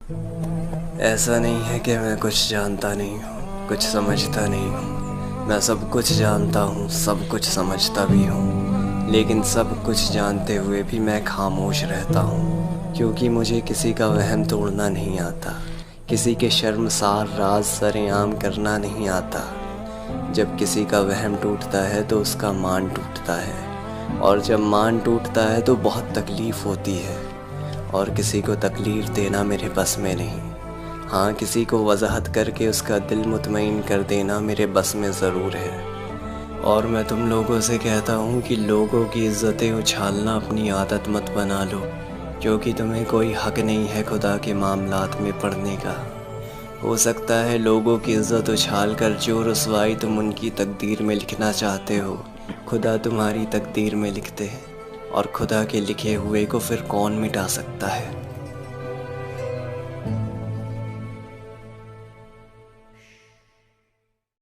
ऐसा नहीं है कि मैं कुछ जानता नहीं हूँ, कुछ समझता नहीं हूँ। मैं सब कुछ जानता हूँ, सब कुछ समझता भी हूँ, लेकिन सब कुछ जानते हुए भी मैं खामोश रहता हूँ, क्योंकि मुझे किसी का वहम तोड़ना नहीं आता, किसी के शर्मसार राज सरेआम करना नहीं आता। जब किसी का वहम टूटता है तो उसका मान टूटता है, और जब मान टूटता है तो बहुत तकलीफ़ होती है, और किसी को तकलीफ़ देना मेरे बस में नहीं। हाँ, किसी को वजाहत करके उसका दिल मुतमईन कर देना मेरे बस में ज़रूर है। और मैं तुम लोगों से कहता हूँ कि लोगों की इज़्ज़तें उछालना अपनी आदत मत बना लो, क्योंकि तुम्हें कोई हक़ नहीं है खुदा के मामलात में पड़ने का। हो सकता है लोगों की इज़्ज़त उछाल कर जो रुसवाई तुम उनकी तकदीर में लिखना चाहते हो, खुदा तुम्हारी तकदीर में लिख दे, और खुदा के लिखे हुए को फिर कौन मिटा सकता है।